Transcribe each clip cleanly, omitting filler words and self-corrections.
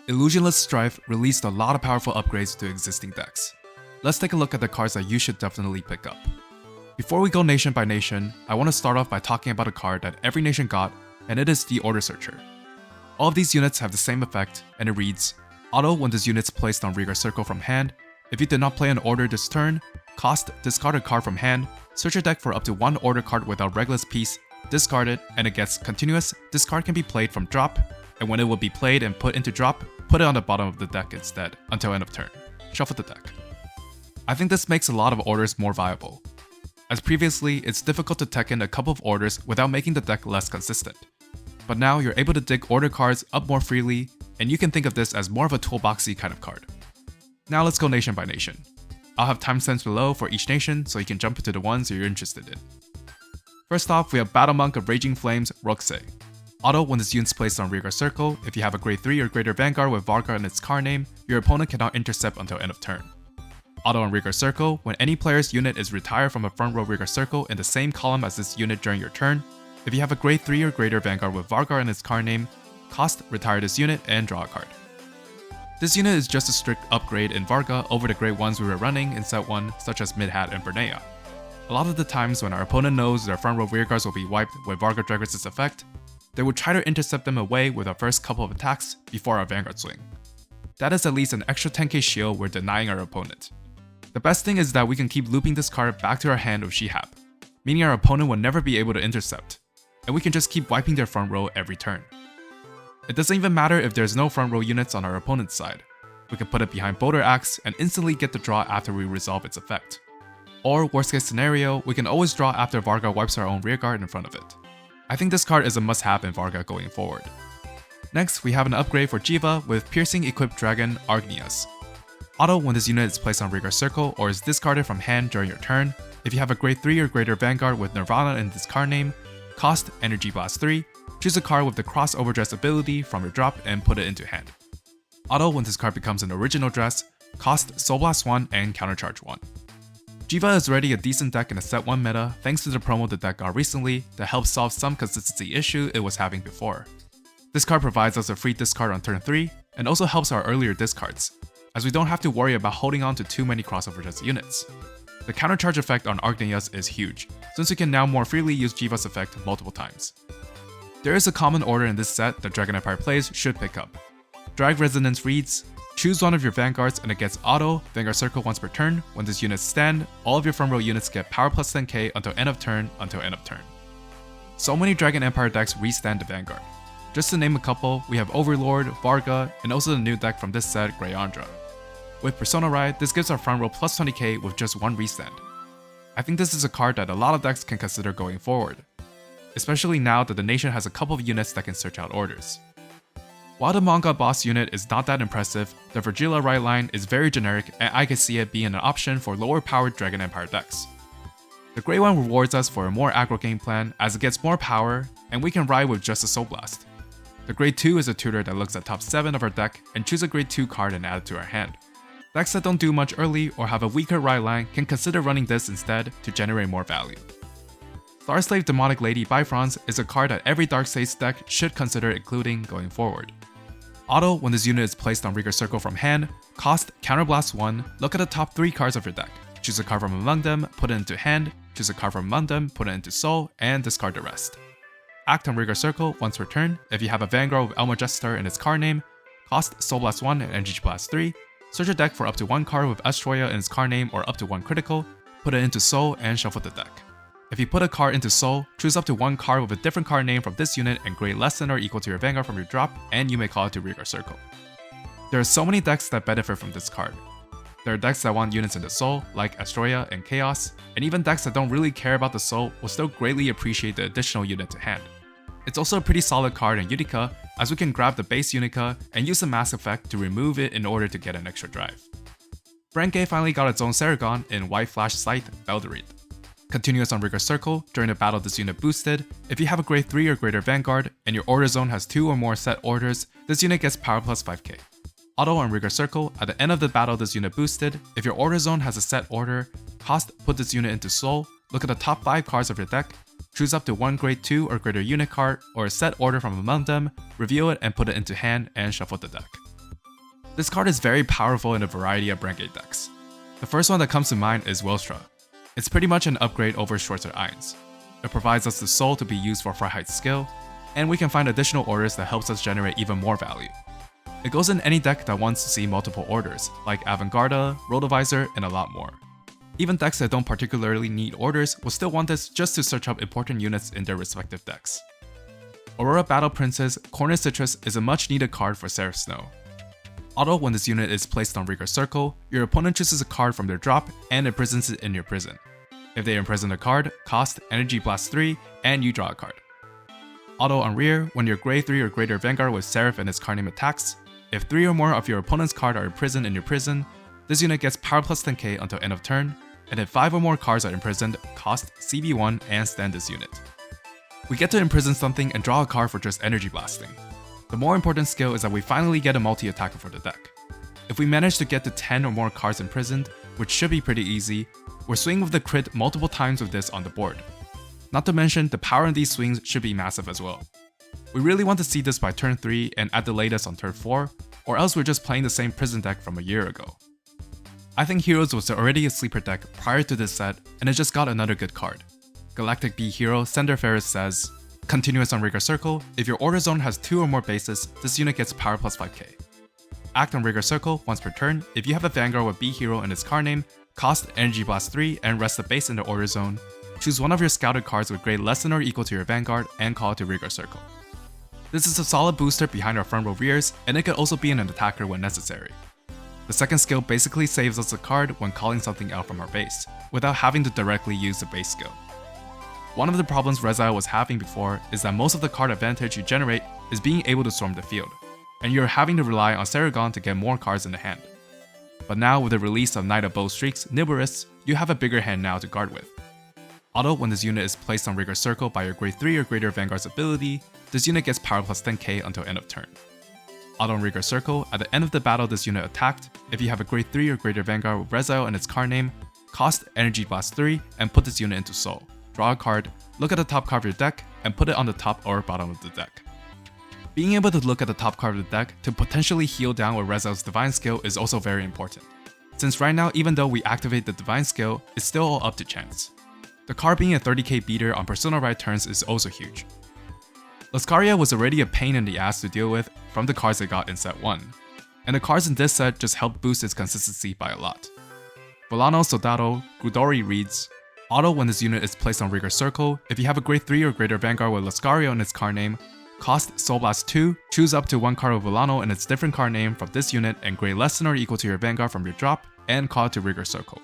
Illusionless Strife released a lot of powerful upgrades to existing decks. Let's take a look at the cards that you should definitely pick up. Before we go nation by nation, I want to start off by talking about a card that every nation got, and it is the Order Searcher. All of these units have the same effect, and it reads, auto when this unit is placed on Regal Circle from hand. If you did not play an order this turn, cost, discard a card from hand, search your deck for up to one order card without Regulus piece, discard it, and it gets continuous. This card can be played from drop, and when it will be played and put into drop, put it on the bottom of the deck instead, until end of turn. Shuffle the deck. I think this makes a lot of orders more viable. As previously, it's difficult to tech in a couple of orders without making the deck less consistent. But now you're able to dig order cards up more freely, and you can think of this as more of a toolboxy kind of card. Now let's go nation by nation. I'll have timestamps below for each nation so you can jump into the ones you're interested in. First off, we have Battle Monk of Raging Flames, Roxei. Auto when this unit's placed on Regal Circle, if you have a grade 3 or greater Vanguard with Vanguard in its card name, your opponent cannot intercept until end of turn. Auto on Regal Circle, when any player's unit is retired from a front row Regal Circle in the same column as this unit during your turn, if you have a grade 3 or greater Vanguard with Vanguard in its card name, cost, retire this unit and draw a card. This unit is just a strict upgrade in Varga over the grade 1s we were running in set 1, such as Midhat and Bernea. A lot of the times when our opponent knows their front row rearguards will be wiped with Varga Dragons' effect, they will try to intercept them away with our first couple of attacks before our Vanguard swing. That is at least an extra 10k shield we're denying our opponent. The best thing is that we can keep looping this card back to our hand with Shihab, meaning our opponent will never be able to intercept, and we can just keep wiping their front row every turn. It doesn't even matter if there's no front row units on our opponent's side. We can put it behind Boulder Axe and instantly get the draw after we resolve its effect. Or worst case scenario, we can always draw after Varga wipes our own rearguard in front of it. I think this card is a must-have in Varga going forward. Next, we have an upgrade for Jiva with Piercing Equipped Dragon, Argnias. Auto when this unit is placed on Regal Circle or is discarded from hand during your turn. If you have a grade 3 or greater Vanguard with Nirvana in this card name, cost, Energy Blast 3, choose a card with the Cross Overdress ability from your drop and put it into hand. Auto when this card becomes an original dress, cost, Soul Blast 1 and Countercharge 1. Jiva is already a decent deck in the set 1 meta thanks to the promo the deck got recently that helped solve some consistency issue it was having before. This card provides us a free discard on turn 3 and also helps our earlier discards, as we don't have to worry about holding on to too many crossover dress units. The countercharge effect on Argnias is huge, since we can now more freely use Jiva's effect multiple times. There is a common order in this set that Dragon Empire players should pick up. Drag Resonance reads, choose one of your Vanguards and it gets auto, Vanguard Circle once per turn. When this unit stand, all of your front row units get power plus 10k until end of turn. So many Dragon Empire decks restand the Vanguard. Just to name a couple, we have Overlord, Varga, and also the new deck from this set, Greyandra. With Persona Ride, this gives our front row plus 20k with just one restand. I think this is a card that a lot of decks can consider going forward, especially now that the nation has a couple of units that can search out orders. While the manga boss unit is not that impressive, the Virgila Ride line is very generic and I can see it being an option for lower powered Dragon Empire decks. The Grey one rewards us for a more aggro game plan as it gets more power and we can ride with just a Soul Blast. The Grade 2 is a tutor that looks at top 7 of our deck and choose a Grade 2 card and add it to our hand. Decks that don't do much early or have a weaker ride line can consider running this instead to generate more value. Starslave Demonic Lady Bifrons is a card that every Darkseid deck should consider including going forward. Auto when this unit is placed on Regal Circle from hand, cost, Counterblast 1, look at the top 3 cards of your deck. Choose a card from among them, put it into hand, choose a card from among them, put it into soul, and discard the rest. Act on Regal Circle once per turn. If you have a Vanguard with Elma Jester in its card name, cost, Soul Blast 1 and Energy Blast 3, search your deck for up to one card with Astroya in its card name or up to one critical, put it into soul and shuffle the deck. If you put a card into soul, choose up to one card with a different card name from this unit and grade less than or equal to your Vanguard from your drop, and you may call it to Regal Circle. There are so many decks that benefit from this card. There are decks that want units in the soul, like Astroya and Chaos, and even decks that don't really care about the soul will still greatly appreciate the additional unit to hand. It's also a pretty solid card in Utica, as we can grab the base Unica and use the Mask effect to remove it in order to get an extra drive. Brandt Gate finally got its own Saragon in White Flash Scythe, Belderid. Continuous on Regal Circle, during the battle this unit boosted, if you have a grade 3 or greater Vanguard, and your order zone has 2 or more set orders, this unit gets power plus 5k. Auto on Regal Circle, at the end of the battle this unit boosted, if your order zone has a set order, cost, put this unit into soul, look at the top 5 cards of your deck, choose up to one grade 2 or greater unit card, or a set order from among them, reveal it and put it into hand and shuffle the deck. This card is very powerful in a variety of Brandt Gate decks. The first one that comes to mind is Welstra. It's pretty much an upgrade over Shorter Irons. It provides us the soul to be used for Freiheit's skill, and we can find additional orders that helps us generate even more value. It goes in any deck that wants to see multiple orders, like Avantgarda, Rotovisor, and a lot more. Even decks that don't particularly need orders will still want this just to search up important units in their respective decks. Aurora Battle Princess Corner Citrus is a much needed card for Seraph Snow. Auto, when this unit is placed on Rigor Circle, your opponent chooses a card from their drop and imprisons it in your prison. If they imprison a card, cost Energy Blast 3, and you draw a card. Auto on Rear, when your Grade 3 or greater Vanguard with Seraph and its card name attacks, if 3 or more of your opponent's cards are imprisoned in your prison, this unit gets power plus 10k until end of turn, and if 5 or more cards are imprisoned, cost CB1 and stand this unit. We get to imprison something and draw a card for just energy blasting. The more important skill is that we finally get a multi-attacker for the deck. If we manage to get to 10 or more cards imprisoned, which should be pretty easy, we're swinging with the crit multiple times with this on the board. Not to mention, the power in these swings should be massive as well. We really want to see this by turn 3 and at the latest on turn 4, or else we're just playing the same prison deck from a year ago. I think Heroes was already a sleeper deck prior to this set, and it just got another good card. Galactic B Hero Sender Ferris says, continuous on Rigor Circle, if your order zone has 2 or more bases, this unit gets power plus 5k. Act on Rigor Circle once per turn, if you have a Vanguard with B Hero in its card name, cost Energy Blast 3 and rest the base in the order zone, choose one of your scouted cards with grade less than or equal to your Vanguard and call it to Rigor Circle. This is a solid booster behind our front row rears, and it could also be an attacker when necessary. The second skill basically saves us a card when calling something out from our base, without having to directly use the base skill. One of the problems Rezile was having before is that most of the card advantage you generate is being able to storm the field, and you're having to rely on Saragon to get more cards in the hand. But now with the release of Knight of Bow Streaks, Niburists, you have a bigger hand now to guard with. Auto, when this unit is placed on Rigor Circle by your grade 3 or greater Vanguard's ability, this unit gets power plus 10k until end of turn. Auto on Rigor Circle, at the end of the battle this unit attacked, if you have a grade 3 or greater Vanguard with Rezile in its card name, cost Energy Blast 3 and put this unit into Soul. Draw a card, look at the top card of your deck, and put it on the top or bottom of the deck. Being able to look at the top card of the deck to potentially heal down with Rezile's Divine Skill is also very important, since right now even though we activate the Divine Skill, it's still all up to chance. The card being a 30k beater on Persona right turns is also huge. Lascaria was already a pain in the ass to deal with from the cards it got in set 1, and the cards in this set just helped boost its consistency by a lot. Volano Soldado, Gudori reads, Auto, when this unit is placed on Rigor Circle, if you have a grade 3 or greater Vanguard with Lascaria in its card name, cost Soul Blast 2, choose up to 1 card of Volano in its different card name from this unit and grade less than or equal to your Vanguard from your drop, and call it to Rigor Circle.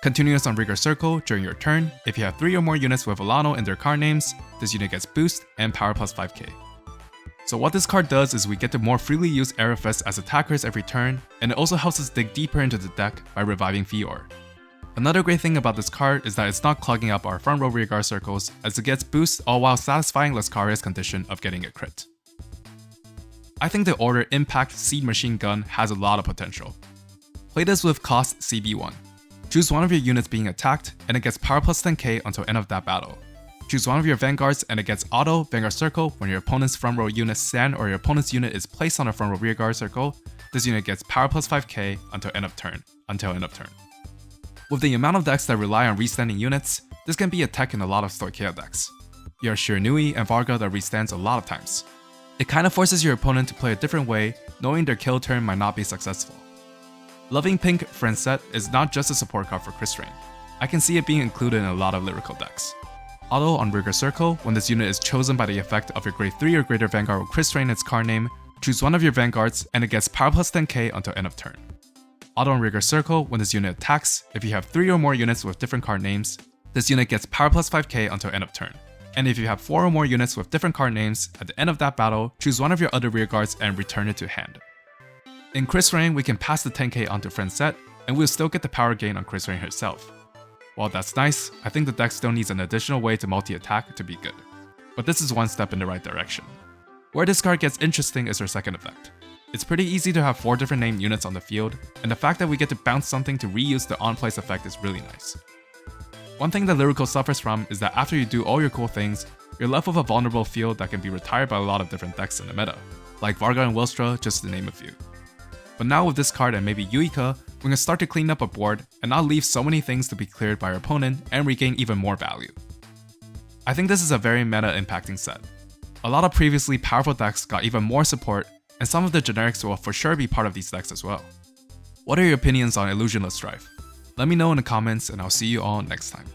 Continuous on Rigor Circle during your turn, if you have 3 or more units with Volano in their card names, this unit gets boost and power plus 5k. So what this card does is we get to more freely use Aerofest as attackers every turn, and it also helps us dig deeper into the deck by reviving Fior. Another great thing about this card is that it's not clogging up our front row rear guard circles, as it gets boost all while satisfying Lascaria's condition of getting a crit. I think the order Impact Seed Machine Gun has a lot of potential. Play this with cost CB1. Choose one of your units being attacked, and it gets power plus 10k until end of that battle. Choose one of your Vanguards and it gets auto Vanguard Circle when your opponent's front row unit stand or your opponent's unit is placed on a front row rear guard circle. This unit gets power plus 5k until end of turn. With the amount of decks that rely on restanding units, this can be a tech in a lot of Stoicheia decks. You have Shiranui and Varga that restands a lot of times. It kinda forces your opponent to play a different way, knowing their kill turn might not be successful. Loving Pink Friendset is not just a support card for Chris Rain. I can see it being included in a lot of Lyrical decks. Auto on Rigor Circle, when this unit is chosen by the effect of your grade 3 or greater Vanguard with Chris Rain in its card name, choose one of your Vanguards and it gets power plus 10k until end of turn. Auto on Rigor Circle, when this unit attacks, if you have 3 or more units with different card names, this unit gets power plus 5k until end of turn. And if you have 4 or more units with different card names, at the end of that battle, choose one of your other rear guards and return it to hand. In Chris Rain, we can pass the 10k onto Friendset, and we'll still get the power gain on Chris Rain herself. While that's nice, I think the deck still needs an additional way to multi-attack to be good. But this is one step in the right direction. Where this card gets interesting is her second effect. It's pretty easy to have 4 different named units on the field, and the fact that we get to bounce something to reuse the on-place effect is really nice. One thing that Lyrical suffers from is that after you do all your cool things, you're left with a vulnerable field that can be retired by a lot of different decks in the meta, like Varga and Welstra, just to name a few. But now with this card and maybe Yuika, we can start to clean up a board and not leave so many things to be cleared by our opponent and regain even more value. I think this is a very meta impacting set. A lot of previously powerful decks got even more support, and some of the generics will for sure be part of these decks as well. What are your opinions on Illusionless Strife? Let me know in the comments and I'll see you all next time.